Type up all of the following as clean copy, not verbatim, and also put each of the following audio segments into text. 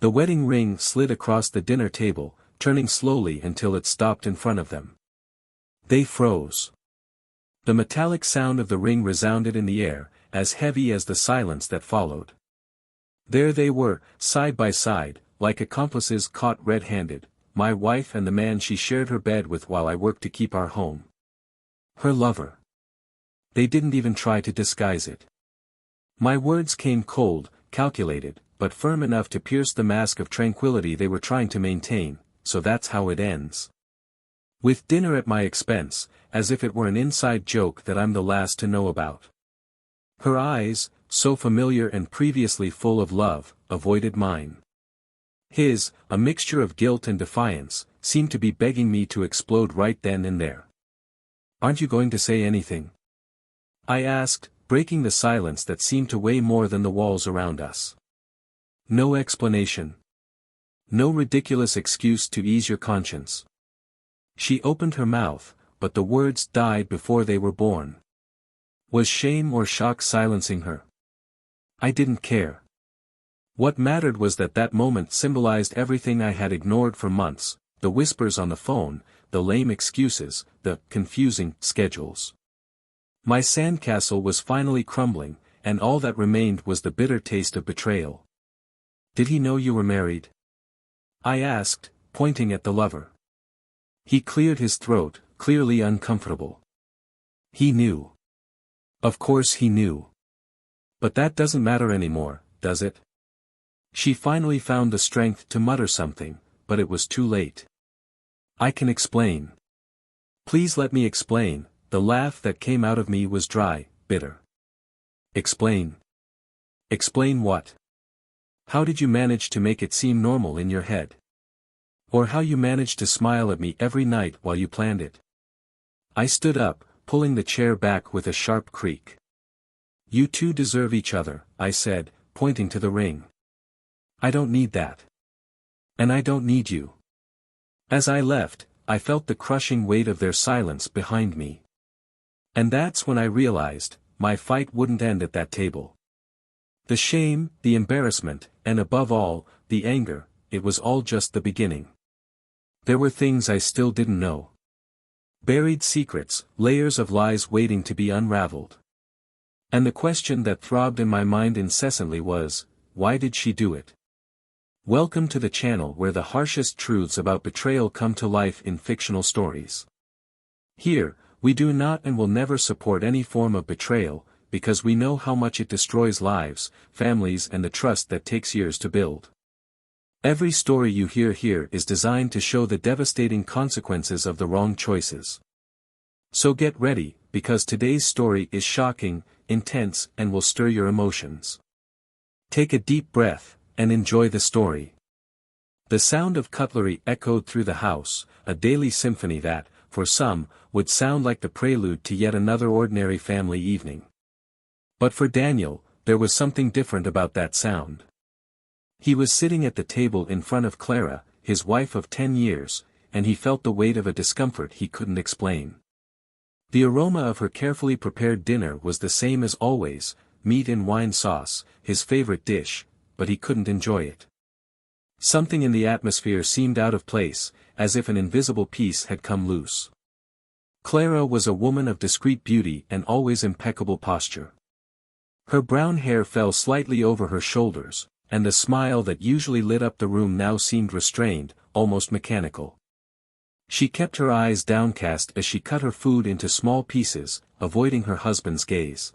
The wedding ring slid across the dinner table, turning slowly until it stopped in front of them. They froze. The metallic sound of the ring resounded in the air, as heavy as the silence that followed. There they were, side by side, like accomplices caught red-handed, my wife and the man she shared her bed with while I worked to keep our home. Her lover. They didn't even try to disguise it. My words came cold, calculated, but firm enough to pierce the mask of tranquility they were trying to maintain, so that's how it ends. With dinner at my expense, as if it were an inside joke that I'm the last to know about. Her eyes, so familiar and previously full of love, avoided mine. His, a mixture of guilt and defiance, seemed to be begging me to explode right then and there. "Aren't you going to say anything?" I asked, breaking the silence that seemed to weigh more than the walls around us. "No explanation. No ridiculous excuse to ease your conscience." She opened her mouth, but the words died before they were born. Was shame or shock silencing her? I didn't care. What mattered was that that moment symbolized everything I had ignored for months, the whispers on the phone, the lame excuses, the confusing schedules. My sandcastle was finally crumbling, and all that remained was the bitter taste of betrayal. "Did he know you were married?" I asked, pointing at the lover. He cleared his throat, clearly uncomfortable. "He knew. Of course he knew. But that doesn't matter anymore, does it?" She finally found the strength to mutter something, but it was too late. "I can explain." "Please let me explain." The laugh that came out of me was dry, bitter. "Explain? Explain what? How did you manage to make it seem normal in your head? Or how you managed to smile at me every night while you planned it?" I stood up, pulling the chair back with a sharp creak. "You two deserve each other," I said, pointing to the ring. "I don't need that. And I don't need you." As I left, I felt the crushing weight of their silence behind me. And that's when I realized, my fight wouldn't end at that table. The shame, the embarrassment, and above all, the anger, it was all just the beginning. There were things I still didn't know. Buried secrets, layers of lies waiting to be unraveled. And the question that throbbed in my mind incessantly was, why did she do it? Welcome to the channel where the harshest truths about betrayal come to life in fictional stories. Here, we do not and will never support any form of betrayal, because we know how much it destroys lives, families and the trust that takes years to build. Every story you hear here is designed to show the devastating consequences of the wrong choices. So get ready, because today's story is shocking, intense and will stir your emotions. Take a deep breath, and enjoy the story. The sound of cutlery echoed through the house, a daily symphony that, for some, would sound like the prelude to yet another ordinary family evening. But for Daniel, there was something different about that sound. He was sitting at the table in front of Clara, his wife of 10 years, and he felt the weight of a discomfort he couldn't explain. The aroma of her carefully prepared dinner was the same as always, meat and wine sauce, his favorite dish, but he couldn't enjoy it. Something in the atmosphere seemed out of place, as if an invisible piece had come loose. Clara was a woman of discreet beauty and always impeccable posture. Her brown hair fell slightly over her shoulders, and the smile that usually lit up the room now seemed restrained, almost mechanical. She kept her eyes downcast as she cut her food into small pieces, avoiding her husband's gaze.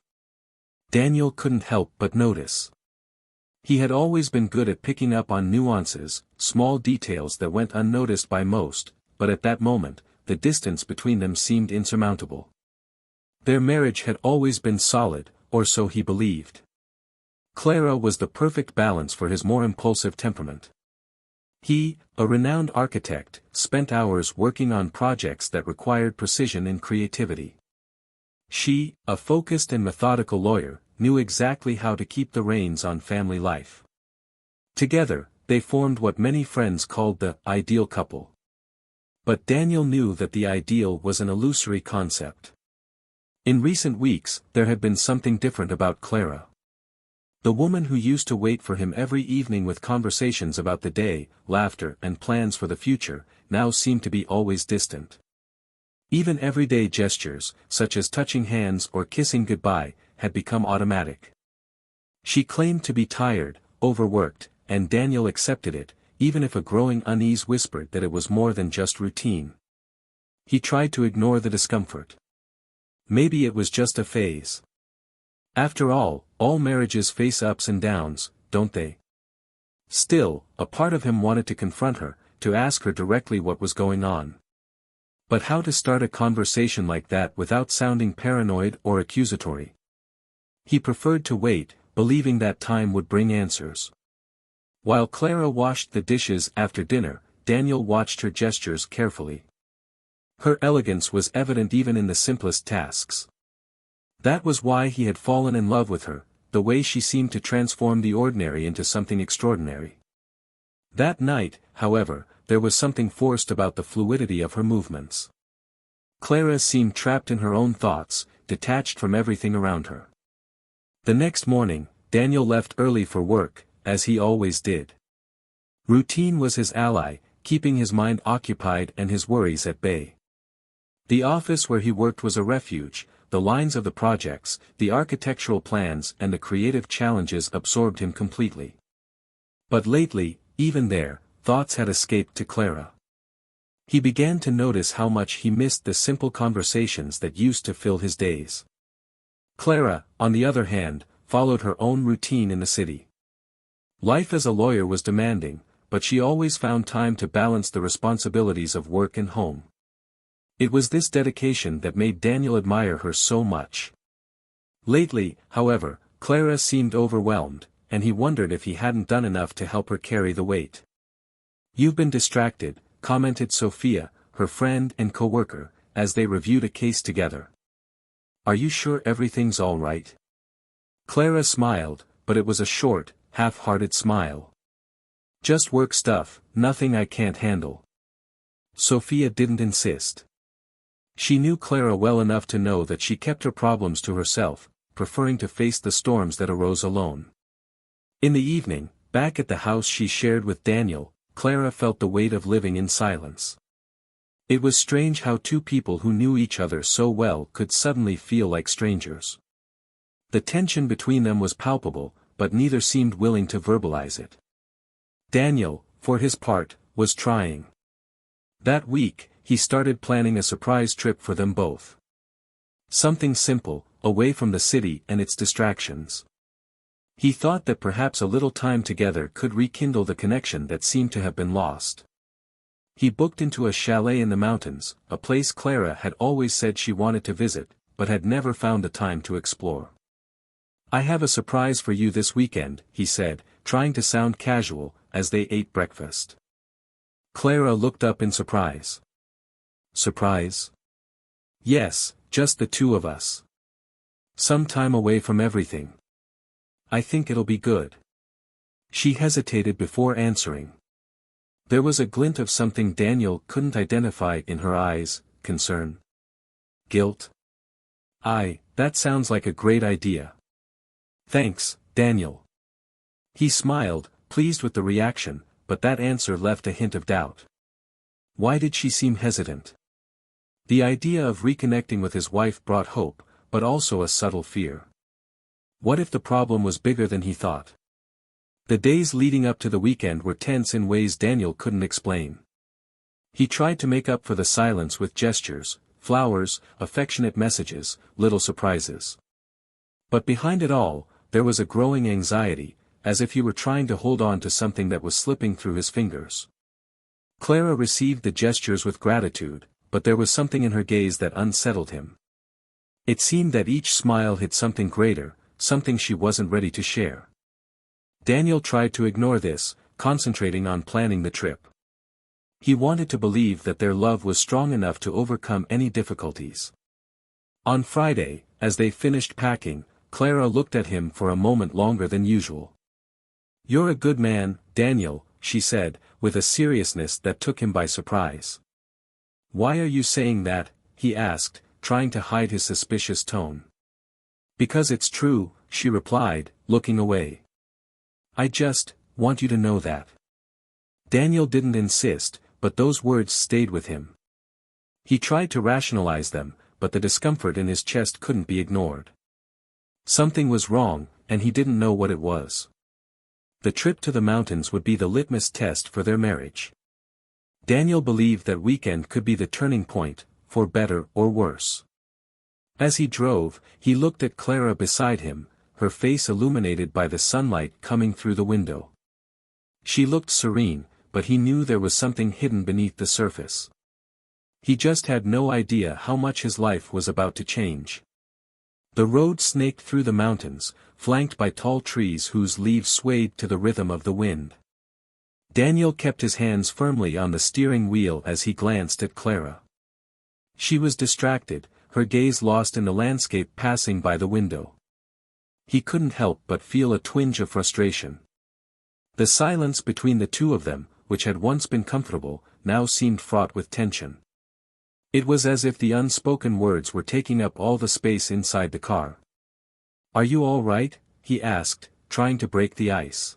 Daniel couldn't help but notice. He had always been good at picking up on nuances, small details that went unnoticed by most, but at that moment, the distance between them seemed insurmountable. Their marriage had always been solid, or so he believed. Clara was the perfect balance for his more impulsive temperament. He, a renowned architect, spent hours working on projects that required precision and creativity. She, a focused and methodical lawyer, knew exactly how to keep the reins on family life. Together, they formed what many friends called the ideal couple. But Daniel knew that the ideal was an illusory concept. In recent weeks, there had been something different about Clara. The woman who used to wait for him every evening with conversations about the day, laughter and plans for the future, now seemed to be always distant. Even everyday gestures, such as touching hands or kissing goodbye, had become automatic. She claimed to be tired, overworked, and Daniel accepted it, even if a growing unease whispered that it was more than just routine. He tried to ignore the discomfort. Maybe it was just a phase. After all marriages face ups and downs, don't they? Still, a part of him wanted to confront her, to ask her directly what was going on. But how to start a conversation like that without sounding paranoid or accusatory? He preferred to wait, believing that time would bring answers. While Clara washed the dishes after dinner, Daniel watched her gestures carefully. Her elegance was evident even in the simplest tasks. That was why he had fallen in love with her, the way she seemed to transform the ordinary into something extraordinary. That night, however, there was something forced about the fluidity of her movements. Clara seemed trapped in her own thoughts, detached from everything around her. The next morning, Daniel left early for work, as he always did. Routine was his ally, keeping his mind occupied and his worries at bay. The office where he worked was a refuge. The lines of the projects, the architectural plans and the creative challenges absorbed him completely. But lately, even there, thoughts had escaped to Clara. He began to notice how much he missed the simple conversations that used to fill his days. Clara, on the other hand, followed her own routine in the city. Life as a lawyer was demanding, but she always found time to balance the responsibilities of work and home. It was this dedication that made Daniel admire her so much. Lately, however, Clara seemed overwhelmed, and he wondered if he hadn't done enough to help her carry the weight. "You've been distracted," commented Sophia, her friend and co-worker, as they reviewed a case together. "Are you sure everything's all right?" Clara smiled, but it was a short, half-hearted smile. "Just work stuff, nothing I can't handle." Sophia didn't insist. She knew Clara well enough to know that she kept her problems to herself, preferring to face the storms that arose alone. In the evening, back at the house she shared with Daniel, Clara felt the weight of living in silence. It was strange how two people who knew each other so well could suddenly feel like strangers. The tension between them was palpable, but neither seemed willing to verbalize it. Daniel, for his part, was trying. That week, he started planning a surprise trip for them both. Something simple, away from the city and its distractions. He thought that perhaps a little time together could rekindle the connection that seemed to have been lost. He booked into a chalet in the mountains, a place Clara had always said she wanted to visit, but had never found the time to explore. "I have a surprise for you this weekend," he said, trying to sound casual, as they ate breakfast. Clara looked up in surprise. "Surprise?" "Yes, just the two of us. Some time away from everything. I think it'll be good." She hesitated before answering. There was a glint of something Daniel couldn't identify in her eyes: concern? Guilt? That sounds like a great idea. Thanks, Daniel." He smiled, pleased with the reaction, but that answer left a hint of doubt. Why did she seem hesitant? The idea of reconnecting with his wife brought hope, but also a subtle fear. What if the problem was bigger than he thought? The days leading up to the weekend were tense in ways Daniel couldn't explain. He tried to make up for the silence with gestures, flowers, affectionate messages, little surprises. But behind it all, there was a growing anxiety, as if he were trying to hold on to something that was slipping through his fingers. Clara received the gestures with gratitude, but there was something in her gaze that unsettled him. It seemed that each smile hid something greater, something she wasn't ready to share. Daniel tried to ignore this, concentrating on planning the trip. He wanted to believe that their love was strong enough to overcome any difficulties. On Friday, as they finished packing, Clara looked at him for a moment longer than usual. "You're a good man, Daniel," she said, with a seriousness that took him by surprise. "Why are you saying that?" he asked, trying to hide his suspicious tone. "Because it's true," she replied, looking away. "I just want you to know that." Daniel didn't insist, but those words stayed with him. He tried to rationalize them, but the discomfort in his chest couldn't be ignored. Something was wrong, and he didn't know what it was. The trip to the mountains would be the litmus test for their marriage. Daniel believed that weekend could be the turning point, for better or worse. As he drove, he looked at Clara beside him, her face illuminated by the sunlight coming through the window. She looked serene, but he knew there was something hidden beneath the surface. He just had no idea how much his life was about to change. The road snaked through the mountains, flanked by tall trees whose leaves swayed to the rhythm of the wind. Daniel kept his hands firmly on the steering wheel as he glanced at Clara. She was distracted, her gaze lost in the landscape passing by the window. He couldn't help but feel a twinge of frustration. The silence between the two of them, which had once been comfortable, now seemed fraught with tension. It was as if the unspoken words were taking up all the space inside the car. "Are you all right?" he asked, trying to break the ice.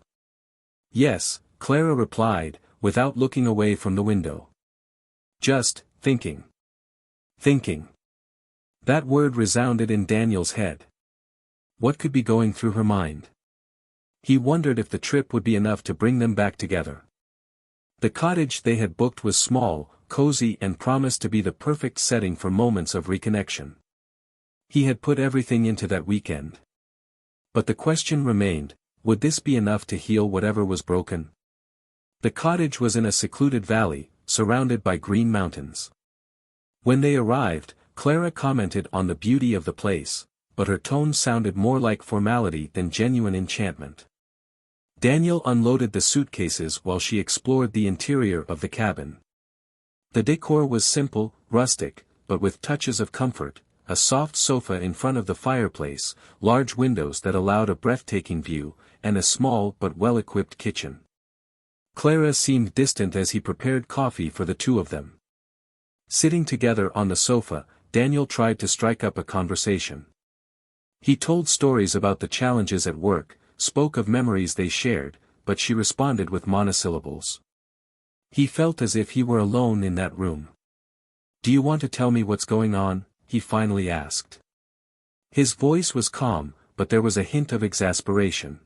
"Yes," Clara replied, without looking away from the window. "Just thinking." Thinking. That word resounded in Daniel's head. What could be going through her mind? He wondered if the trip would be enough to bring them back together. The cottage they had booked was small, cozy and promised to be the perfect setting for moments of reconnection. He had put everything into that weekend. But the question remained, would this be enough to heal whatever was broken? The cottage was in a secluded valley, surrounded by green mountains. When they arrived, Clara commented on the beauty of the place, but her tone sounded more like formality than genuine enchantment. Daniel unloaded the suitcases while she explored the interior of the cabin. The decor was simple, rustic, but with touches of comfort, a soft sofa in front of the fireplace, large windows that allowed a breathtaking view, and a small but well-equipped kitchen. Clara seemed distant as he prepared coffee for the two of them. Sitting together on the sofa, Daniel tried to strike up a conversation. He told stories about the challenges at work, spoke of memories they shared, but she responded with monosyllables. He felt as if he were alone in that room. "Do you want to tell me what's going on?" he finally asked. His voice was calm, but there was a hint of exasperation.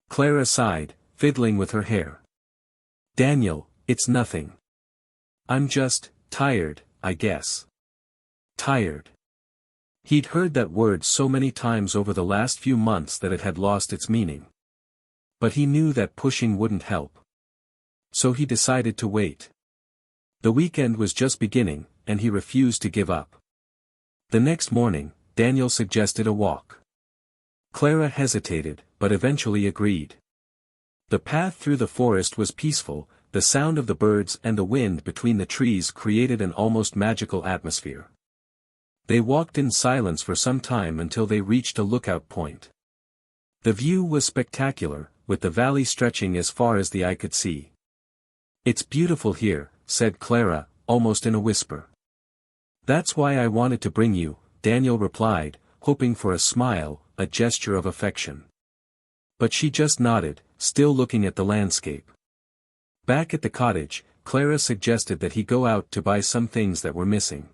Clara sighed, fiddling with her hair. "Daniel, it's nothing. I'm just tired, I guess." Tired. He'd heard that word so many times over the last few months that it had lost its meaning. But he knew that pushing wouldn't help. So he decided to wait. The weekend was just beginning, and he refused to give up. The next morning, Daniel suggested a walk. Clara hesitated, but eventually agreed. The path through the forest was peaceful, the sound of the birds and the wind between the trees created an almost magical atmosphere. They walked in silence for some time until they reached a lookout point. The view was spectacular, with the valley stretching as far as the eye could see. "It's beautiful here," said Clara, almost in a whisper. "That's why I wanted to bring you," Daniel replied, hoping for a smile, a gesture of affection. But she just nodded, still looking at the landscape. Back at the cottage, Clara suggested that he go out to buy some things that were missing.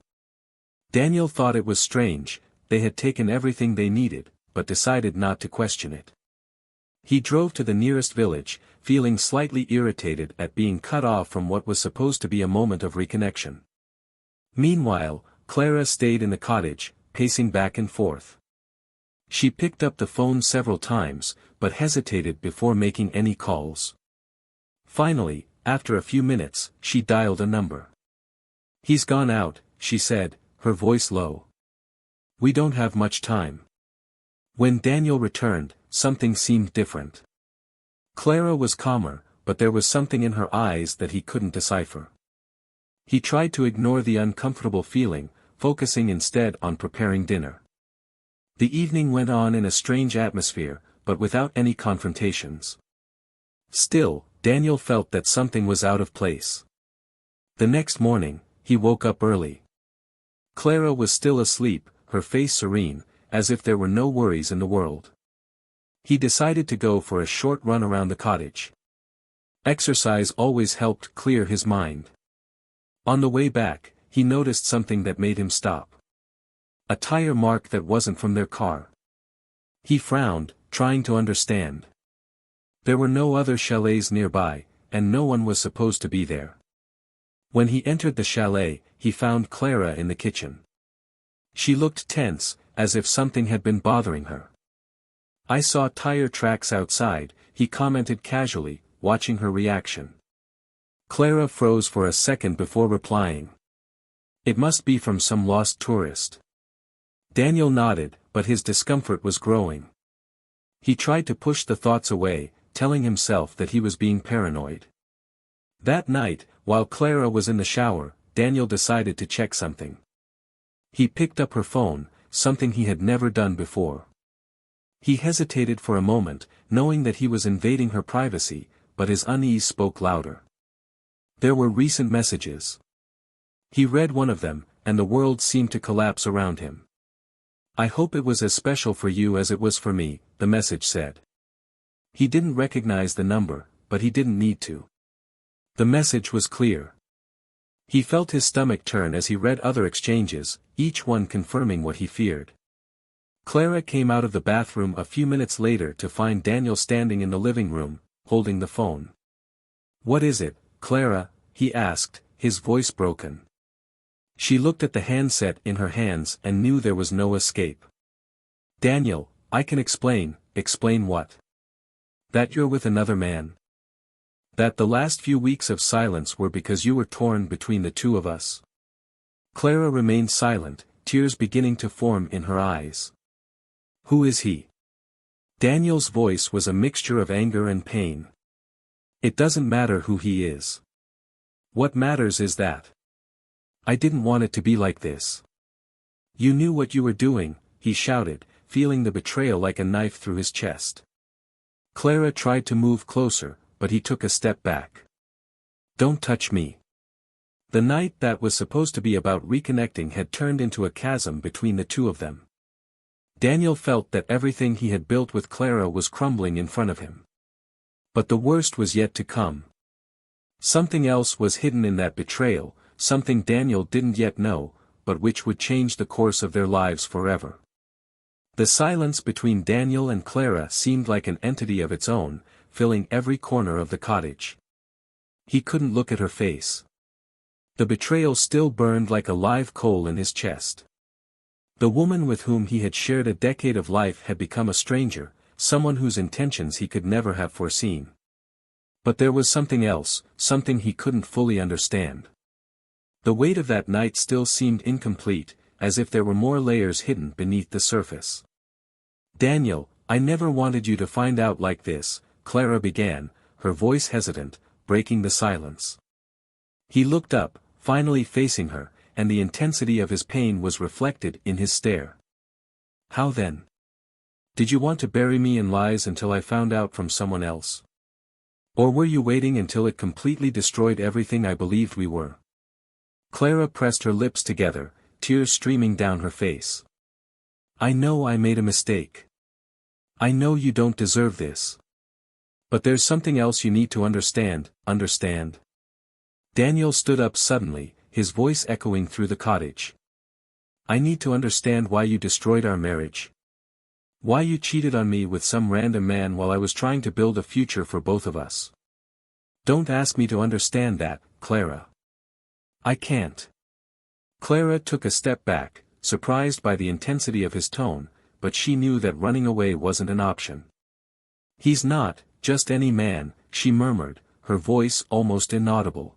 Daniel thought it was strange, they had taken everything they needed, but decided not to question it. He drove to the nearest village, feeling slightly irritated at being cut off from what was supposed to be a moment of reconnection. Meanwhile, Clara stayed in the cottage, pacing back and forth. She picked up the phone several times, but hesitated before making any calls. Finally, after a few minutes, she dialed a number. "He's gone out," she said, her voice low. "We don't have much time." When Daniel returned, something seemed different. Clara was calmer, but there was something in her eyes that he couldn't decipher. He tried to ignore the uncomfortable feeling, focusing instead on preparing dinner. The evening went on in a strange atmosphere, but without any confrontations. Still, Daniel felt that something was out of place. The next morning, he woke up early. Clara was still asleep, her face serene, as if there were no worries in the world. He decided to go for a short run around the cottage. Exercise always helped clear his mind. On the way back, he noticed something that made him stop. A tire mark that wasn't from their car. He frowned, trying to understand. There were no other chalets nearby, and no one was supposed to be there. When he entered the chalet, he found Clara in the kitchen. She looked tense, as if something had been bothering her. "I saw tire tracks outside," he commented casually, watching her reaction. Clara froze for a second before replying. "It must be from some lost tourist." Daniel nodded, but his discomfort was growing. He tried to push the thoughts away, telling himself that he was being paranoid. That night, while Clara was in the shower, Daniel decided to check something. He picked up her phone, something he had never done before. He hesitated for a moment, knowing that he was invading her privacy, but his unease spoke louder. There were recent messages. He read one of them, and the world seemed to collapse around him. "I hope it was as special for you as it was for me," the message said. He didn't recognize the number, but he didn't need to. The message was clear. He felt his stomach turn as he read other exchanges, each one confirming what he feared. Clara came out of the bathroom a few minutes later to find Daniel standing in the living room, holding the phone. "What is it, Clara?" he asked, his voice broken. She looked at the handset in her hands and knew there was no escape. "Daniel, I can explain." "Explain what?" "That you're with another man. That the last few weeks of silence were because you were torn between the two of us." Clara remained silent, tears beginning to form in her eyes. "Who is he?" Daniel's voice was a mixture of anger and pain. "It doesn't matter who he is. What matters is that I didn't want it to be like this. You knew what you were doing," he shouted, feeling the betrayal like a knife through his chest. Clara tried to move closer, but he took a step back. "Don't touch me." The night that was supposed to be about reconnecting had turned into a chasm between the two of them. Daniel felt that everything he had built with Clara was crumbling in front of him. But the worst was yet to come. Something else was hidden in that betrayal, something Daniel didn't yet know, but which would change the course of their lives forever. The silence between Daniel and Clara seemed like an entity of its own, filling every corner of the cottage. He couldn't look at her face. The betrayal still burned like a live coal in his chest. The woman with whom he had shared a decade of life had become a stranger, someone whose intentions he could never have foreseen. But there was something else, something he couldn't fully understand. The weight of that night still seemed incomplete, as if there were more layers hidden beneath the surface. "Daniel, I never wanted you to find out like this," Clara began, her voice hesitant, breaking the silence. He looked up, finally facing her, and the intensity of his pain was reflected in his stare. "How then? Did you want to bury me in lies until I found out from someone else? Or were you waiting until it completely destroyed everything I believed we were?" Clara pressed her lips together, tears streaming down her face. "I know I made a mistake. I know you don't deserve this. But there's something else you need to understand." Daniel stood up suddenly, his voice echoing through the cottage. "I need to understand why you destroyed our marriage. Why you cheated on me with some random man while I was trying to build a future for both of us. Don't ask me to understand that, Clara. I can't." Clara took a step back, surprised by the intensity of his tone, but she knew that running away wasn't an option. "He's not just any man," she murmured, her voice almost inaudible.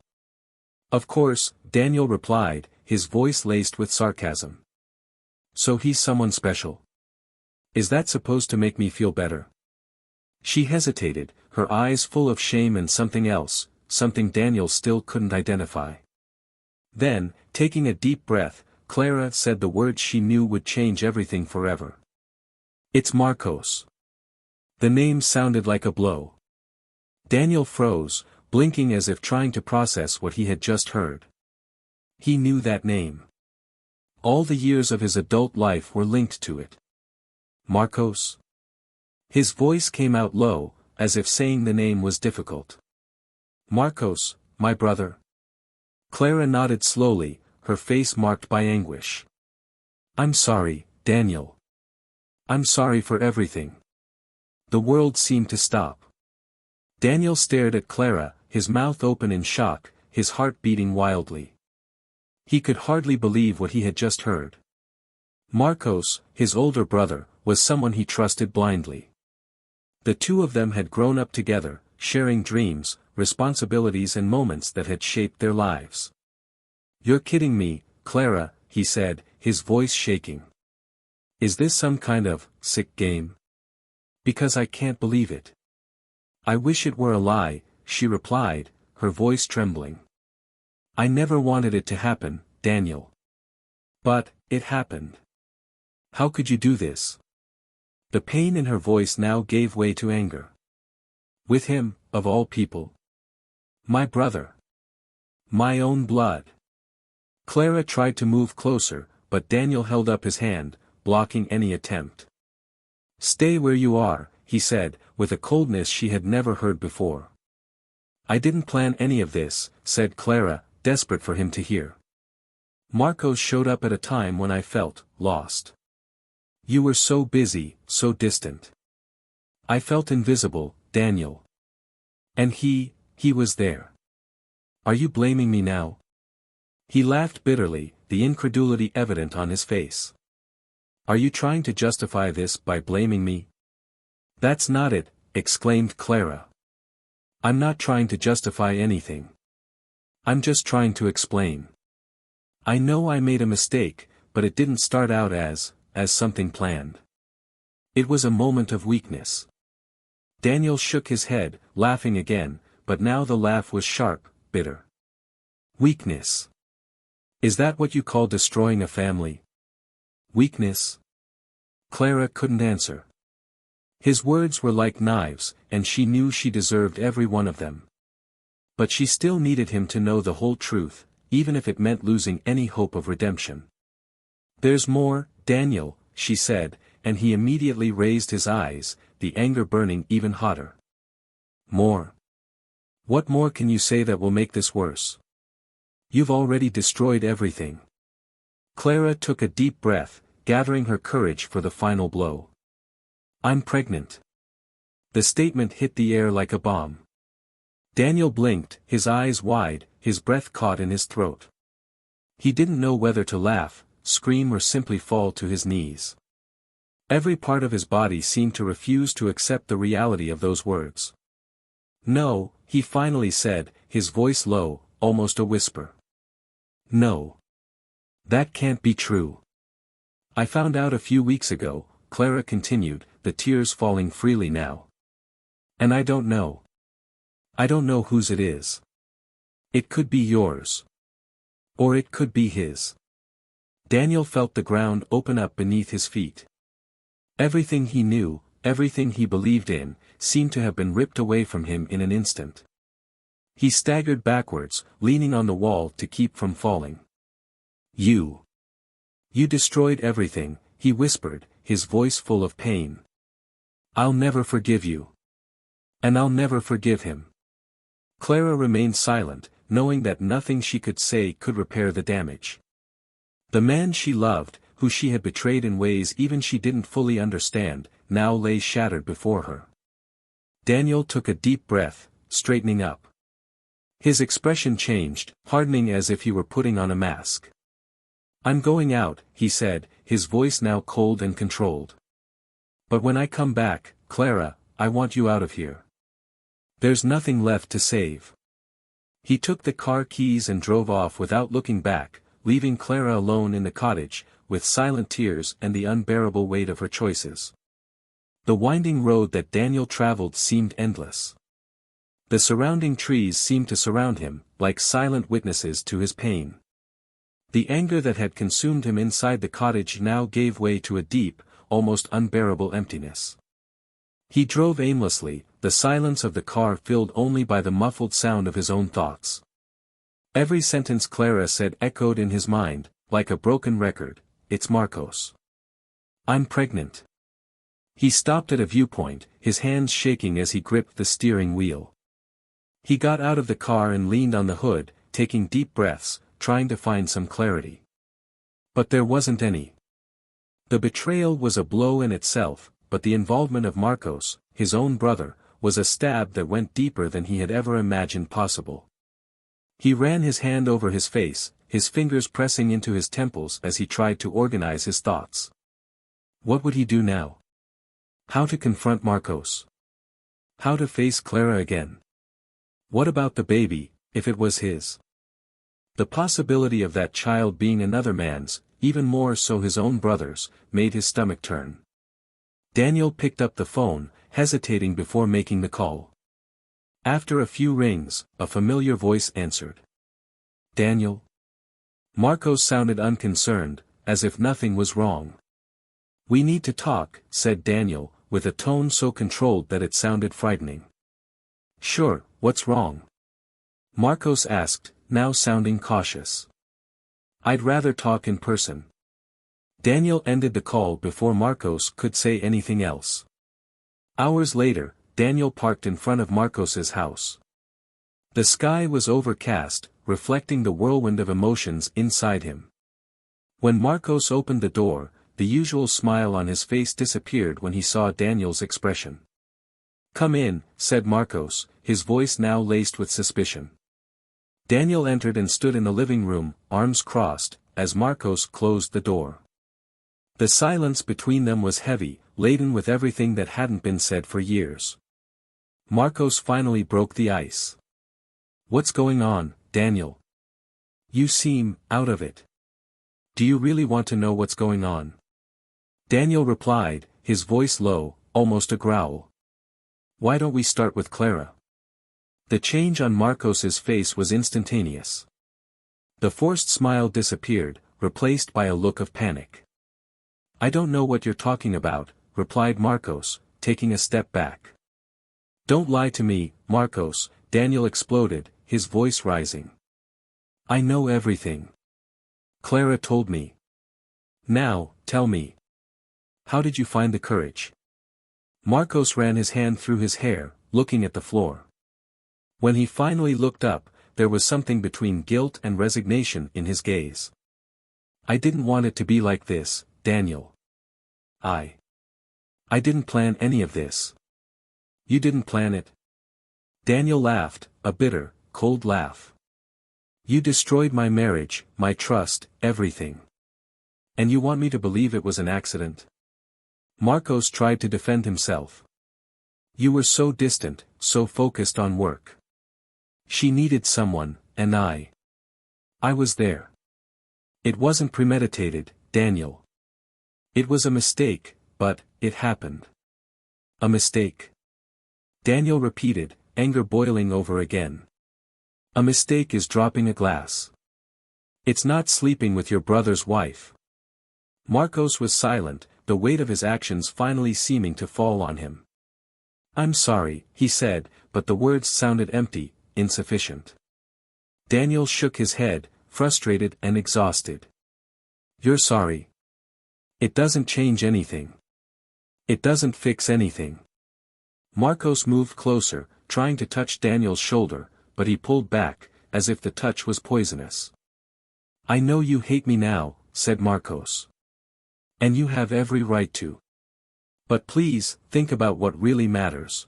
"Of course," Daniel replied, his voice laced with sarcasm. "So he's someone special? Is that supposed to make me feel better?" She hesitated, her eyes full of shame and something else, something Daniel still couldn't identify. Then, taking a deep breath, Clara said the words she knew would change everything forever. "It's Marcos." The name sounded like a blow. Daniel froze, blinking as if trying to process what he had just heard. He knew that name. All the years of his adult life were linked to it. Marcos? His voice came out low, as if saying the name was difficult. Marcos, my brother. Clara nodded slowly, her face marked by anguish. I'm sorry, Daniel. I'm sorry for everything. The world seemed to stop. Daniel stared at Clara, his mouth open in shock, his heart beating wildly. He could hardly believe what he had just heard. Marcos, his older brother, was someone he trusted blindly. The two of them had grown up together, sharing dreams, responsibilities and moments that had shaped their lives. You're kidding me, Clara, he said, his voice shaking. Is this some kind of sick game? Because I can't believe it. I wish it were a lie, she replied, her voice trembling. I never wanted it to happen, Daniel. But, it happened. How could you do this? The pain in her voice now gave way to anger. With him, of all people. My brother. My own blood. Clara tried to move closer, but Daniel held up his hand, blocking any attempt. Stay where you are, he said, with a coldness she had never heard before. I didn't plan any of this, said Clara, desperate for him to hear. Marcos showed up at a time when I felt lost. You were so busy, so distant. I felt invisible, Daniel. And he was there. Are you blaming me now? He laughed bitterly, the incredulity evident on his face. Are you trying to justify this by blaming me? That's not it, exclaimed Clara. I'm not trying to justify anything. I'm just trying to explain. I know I made a mistake, but it didn't start out as something planned. It was a moment of weakness. Daniel shook his head, laughing again, but now the laugh was sharp, bitter. Weakness. Is that what you call destroying a family? Weakness? Clara couldn't answer. His words were like knives, and she knew she deserved every one of them. But she still needed him to know the whole truth, even if it meant losing any hope of redemption. There's more, Daniel, she said, and he immediately raised his eyes, the anger burning even hotter. More? What more can you say that will make this worse? You've already destroyed everything. Clara took a deep breath, gathering her courage for the final blow. I'm pregnant. The statement hit the air like a bomb. Daniel blinked, his eyes wide, his breath caught in his throat. He didn't know whether to laugh, scream or simply fall to his knees. Every part of his body seemed to refuse to accept the reality of those words. No, he finally said, his voice low, almost a whisper. No. That can't be true. I found out a few weeks ago, Clara continued, the tears falling freely now. And I don't know. I don't know whose it is. It could be yours. Or it could be his. Daniel felt the ground open up beneath his feet. Everything he knew, everything he believed in, seemed to have been ripped away from him in an instant. He staggered backwards, leaning on the wall to keep from falling. You destroyed everything, he whispered, his voice full of pain. I'll never forgive you. And I'll never forgive him. Clara remained silent, knowing that nothing she could say could repair the damage. The man she loved, who she had betrayed in ways even she didn't fully understand, now lay shattered before her. Daniel took a deep breath, straightening up. His expression changed, hardening as if he were putting on a mask. I'm going out, he said, his voice now cold and controlled. But when I come back, Clara, I want you out of here. There's nothing left to save. He took the car keys and drove off without looking back, leaving Clara alone in the cottage, with silent tears and the unbearable weight of her choices. The winding road that Daniel traveled seemed endless. The surrounding trees seemed to surround him, like silent witnesses to his pain. The anger that had consumed him inside the cottage now gave way to a deep, almost unbearable emptiness. He drove aimlessly, the silence of the car filled only by the muffled sound of his own thoughts. Every sentence Clara said echoed in his mind, like a broken record. It's Marcos. I'm pregnant. He stopped at a viewpoint, his hands shaking as he gripped the steering wheel. He got out of the car and leaned on the hood, taking deep breaths, trying to find some clarity. But there wasn't any. The betrayal was a blow in itself, but the involvement of Marcos, his own brother, was a stab that went deeper than he had ever imagined possible. He ran his hand over his face, his fingers pressing into his temples as he tried to organize his thoughts. What would he do now? How to confront Marcos? How to face Clara again? What about the baby, if it was his? The possibility of that child being another man's, even more so his own brother's, made his stomach turn. Daniel picked up the phone, hesitating before making the call. After a few rings, a familiar voice answered. Daniel? Marcos sounded unconcerned, as if nothing was wrong. We need to talk, said Daniel, with a tone so controlled that it sounded frightening. Sure, what's wrong? Marcos asked, now sounding cautious. I'd rather talk in person. Daniel ended the call before Marcos could say anything else. Hours later, Daniel parked in front of Marcos's house. The sky was overcast, reflecting the whirlwind of emotions inside him. When Marcos opened the door, the usual smile on his face disappeared when he saw Daniel's expression. Come in, said Marcos, his voice now laced with suspicion. Daniel entered and stood in the living room, arms crossed, as Marcos closed the door. The silence between them was heavy, laden with everything that hadn't been said for years. Marcos finally broke the ice. What's going on, Daniel? You seem out of it. Do you really want to know what's going on? Daniel replied, his voice low, almost a growl. Why don't we start with Clara? The change on Marcos's face was instantaneous. The forced smile disappeared, replaced by a look of panic. I don't know what you're talking about, replied Marcos, taking a step back. Don't lie to me, Marcos, Daniel exploded, his voice rising. I know everything. Clara told me. Now, tell me. How did you find the courage? Marcos ran his hand through his hair, looking at the floor. When he finally looked up, there was something between guilt and resignation in his gaze. I didn't want it to be like this, Daniel. I didn't plan any of this. You didn't plan it? Daniel laughed, a bitter, cold laugh. You destroyed my marriage, my trust, everything. And you want me to believe it was an accident? Marcos tried to defend himself. You were so distant, so focused on work. She needed someone, and I was there. It wasn't premeditated, Daniel. It was a mistake, but it happened. A mistake. Daniel repeated, anger boiling over again. A mistake is dropping a glass. It's not sleeping with your brother's wife. Marcos was silent, the weight of his actions finally seeming to fall on him. I'm sorry, he said, but the words sounded empty, insufficient. Daniel shook his head, frustrated and exhausted. You're sorry. It doesn't change anything. It doesn't fix anything. Marcos moved closer, trying to touch Daniel's shoulder, but he pulled back, as if the touch was poisonous. I know you hate me now, said Marcos. And you have every right to. But please, think about what really matters.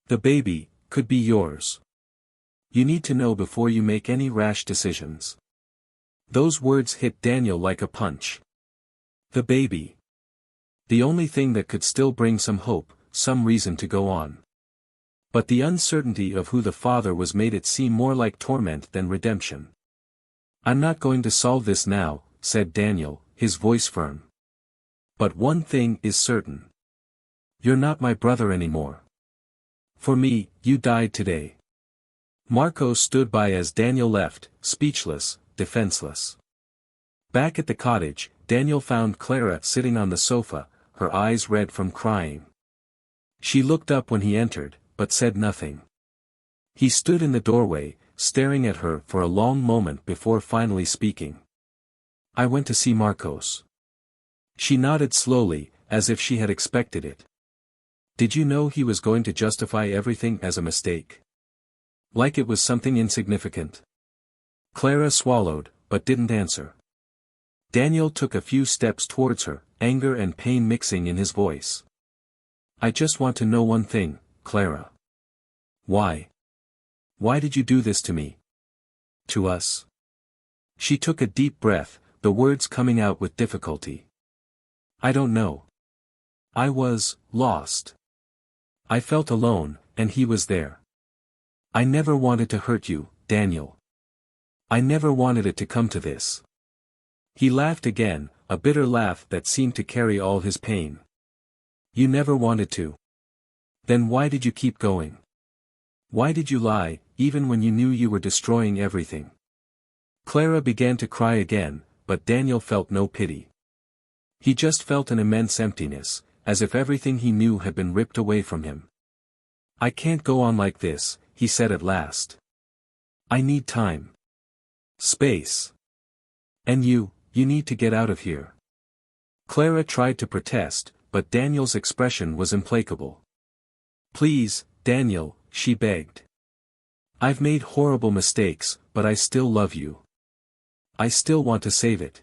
The baby could be yours. You need to know before you make any rash decisions. Those words hit Daniel like a punch. The baby. The only thing that could still bring some hope, some reason to go on. But the uncertainty of who the father was made it seem more like torment than redemption. I'm not going to solve this now, said Daniel, his voice firm. But one thing is certain. You're not my brother anymore. For me, you died today. Marcos stood by as Daniel left, speechless, defenseless. Back at the cottage, Daniel found Clara sitting on the sofa, her eyes red from crying. She looked up when he entered, but said nothing. He stood in the doorway, staring at her for a long moment before finally speaking. I went to see Marcos. She nodded slowly, as if she had expected it. Did you know he was going to justify everything as a mistake? Like it was something insignificant. Clara swallowed, but didn't answer. Daniel took a few steps towards her, anger and pain mixing in his voice. I just want to know one thing, Clara. Why? Why did you do this to me? To us? She took a deep breath, the words coming out with difficulty. I don't know. I was lost. I felt alone, and he was there. I never wanted to hurt you, Daniel. I never wanted it to come to this. He laughed again, a bitter laugh that seemed to carry all his pain. You never wanted to. Then why did you keep going? Why did you lie, even when you knew you were destroying everything? Clara began to cry again, but Daniel felt no pity. He just felt an immense emptiness, as if everything he knew had been ripped away from him. I can't go on like this, he said at last. I need time. Space. And you need to get out of here. Clara tried to protest, but Daniel's expression was implacable. Please, Daniel, she begged. I've made horrible mistakes, but I still love you. I still want to save it.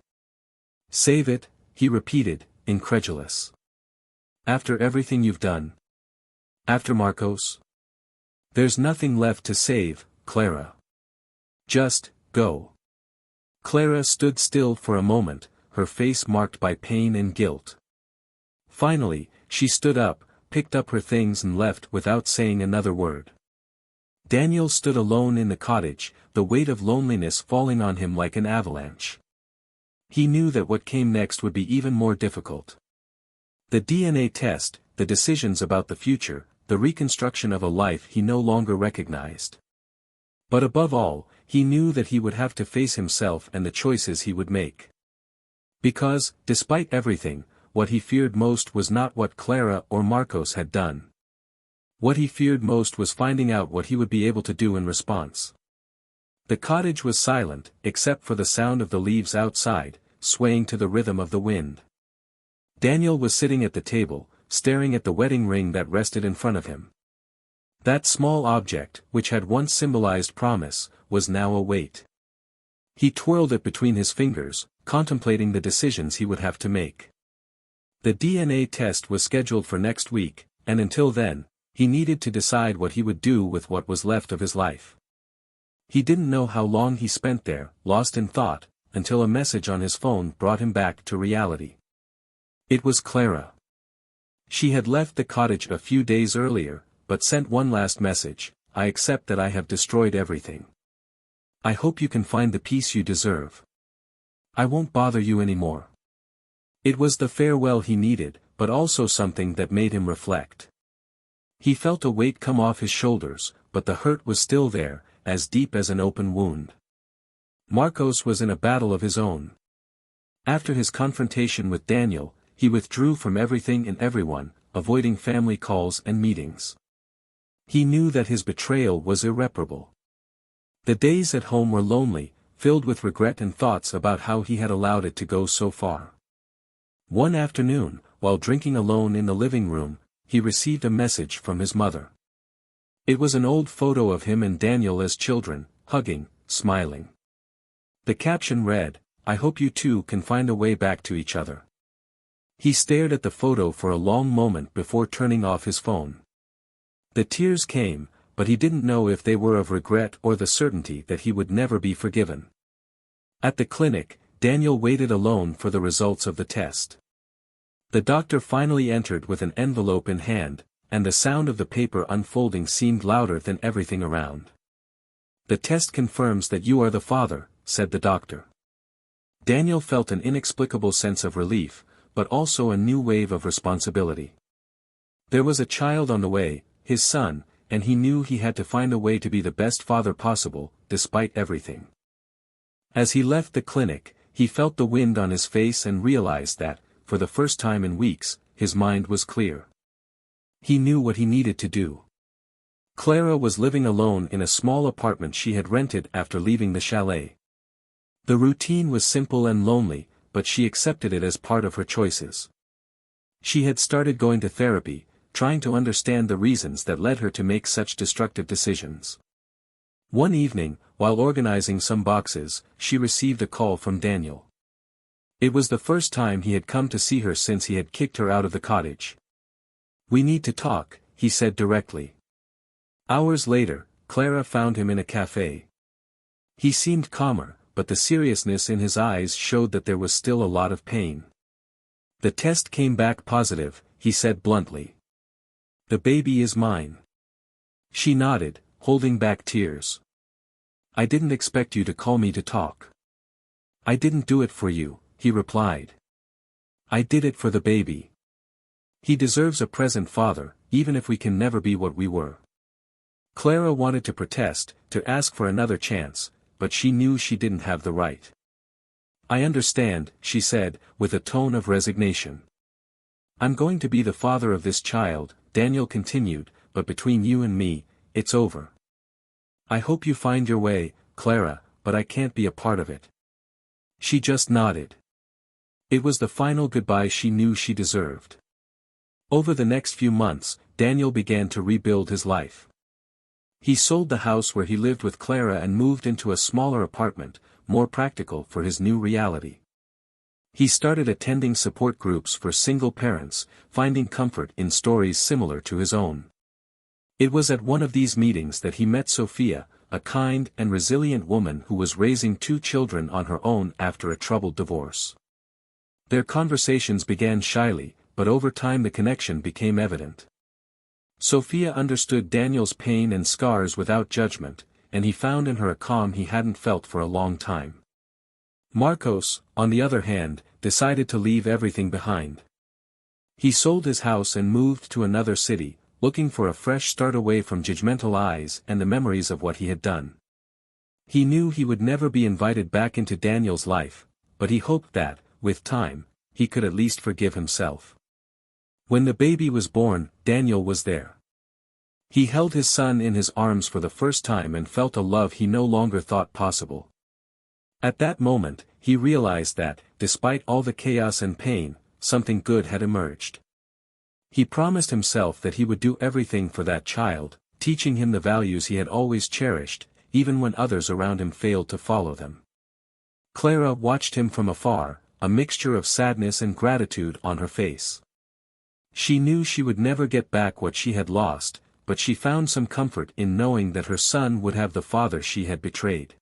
Save it, he repeated, incredulous. After everything you've done? After Marcos? There's nothing left to save, Clara. Just, go. Clara stood still for a moment, her face marked by pain and guilt. Finally, she stood up, picked up her things and left without saying another word. Daniel stood alone in the cottage, the weight of loneliness falling on him like an avalanche. He knew that what came next would be even more difficult. The DNA test, the decisions about the future, the reconstruction of a life he no longer recognized. But above all, he knew that he would have to face himself and the choices he would make. Because, despite everything, what he feared most was not what Clara or Marcos had done. What he feared most was finding out what he would be able to do in response. The cottage was silent, except for the sound of the leaves outside, swaying to the rhythm of the wind. Daniel was sitting at the table, staring at the wedding ring that rested in front of him. That small object, which had once symbolized promise, was now a weight. He twirled it between his fingers, contemplating the decisions he would have to make. The DNA test was scheduled for next week, and until then, he needed to decide what he would do with what was left of his life. He didn't know how long he spent there, lost in thought, until a message on his phone brought him back to reality. It was Clara. She had left the cottage a few days earlier, but sent one last message: I accept that I have destroyed everything. I hope you can find the peace you deserve. I won't bother you anymore. It was the farewell he needed, but also something that made him reflect. He felt a weight come off his shoulders, but the hurt was still there, as deep as an open wound. Marcos was in a battle of his own. After his confrontation with Daniel, he withdrew from everything and everyone, avoiding family calls and meetings. He knew that his betrayal was irreparable. The days at home were lonely, filled with regret and thoughts about how he had allowed it to go so far. One afternoon, while drinking alone in the living room, he received a message from his mother. It was an old photo of him and Daniel as children, hugging, smiling. The caption read, I hope you two can find a way back to each other. He stared at the photo for a long moment before turning off his phone. The tears came, but he didn't know if they were of regret or the certainty that he would never be forgiven. At the clinic, Daniel waited alone for the results of the test. The doctor finally entered with an envelope in hand, and the sound of the paper unfolding seemed louder than everything around. The test confirms that you are the father, said the doctor. Daniel felt an inexplicable sense of relief, but also a new wave of responsibility. There was a child on the way, his son, and he knew he had to find a way to be the best father possible, despite everything. As he left the clinic, he felt the wind on his face and realized that, for the first time in weeks, his mind was clear. He knew what he needed to do. Clara was living alone in a small apartment she had rented after leaving the chalet. The routine was simple and lonely, but she accepted it as part of her choices. She had started going to therapy, trying to understand the reasons that led her to make such destructive decisions. One evening, while organizing some boxes, she received a call from Daniel. It was the first time he had come to see her since he had kicked her out of the cottage. "We need to talk," he said directly. Hours later, Clara found him in a cafe. He seemed calmer, but the seriousness in his eyes showed that there was still a lot of pain. "The test came back positive," he said bluntly. "The baby is mine." She nodded, holding back tears. "I didn't expect you to call me to talk." "I didn't do it for you," he replied. "I did it for the baby. He deserves a present father, even if we can never be what we were." Clara wanted to protest, to ask for another chance, but she knew she didn't have the right. "I understand," she said, with a tone of resignation. "I'm going to be the father of this child," Daniel continued, "but between you and me, it's over. I hope you find your way, Clara, but I can't be a part of it." She just nodded. It was the final goodbye she knew she deserved. Over the next few months, Daniel began to rebuild his life. He sold the house where he lived with Clara and moved into a smaller apartment, more practical for his new reality. He started attending support groups for single parents, finding comfort in stories similar to his own. It was at one of these meetings that he met Sophia, a kind and resilient woman who was raising 2 children on her own after a troubled divorce. Their conversations began shyly, but over time the connection became evident. Sophia understood Daniel's pain and scars without judgment, and he found in her a calm he hadn't felt for a long time. Marcos, on the other hand, decided to leave everything behind. He sold his house and moved to another city, looking for a fresh start away from judgmental eyes and the memories of what he had done. He knew he would never be invited back into Daniel's life, but he hoped that, with time, he could at least forgive himself. When the baby was born, Daniel was there. He held his son in his arms for the first time and felt a love he no longer thought possible. At that moment, he realized that, despite all the chaos and pain, something good had emerged. He promised himself that he would do everything for that child, teaching him the values he had always cherished, even when others around him failed to follow them. Clara watched him from afar, a mixture of sadness and gratitude on her face. She knew she would never get back what she had lost, but she found some comfort in knowing that her son would have the father she had betrayed.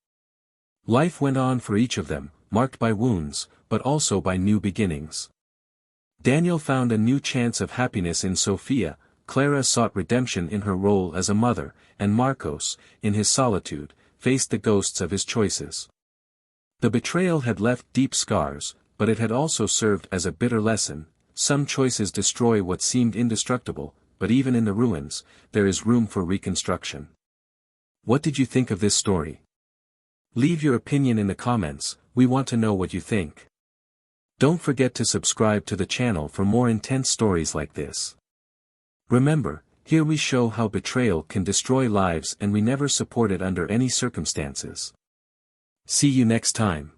Life went on for each of them, marked by wounds, but also by new beginnings. Daniel found a new chance of happiness in Sophia, Clara sought redemption in her role as a mother, and Marcos, in his solitude, faced the ghosts of his choices. The betrayal had left deep scars, but it had also served as a bitter lesson. Some choices destroy what seemed indestructible, but even in the ruins, there is room for reconstruction. What did you think of this story? Leave your opinion in the comments, we want to know what you think. Don't forget to subscribe to the channel for more intense stories like this. Remember, here we show how betrayal can destroy lives and we never support it under any circumstances. See you next time.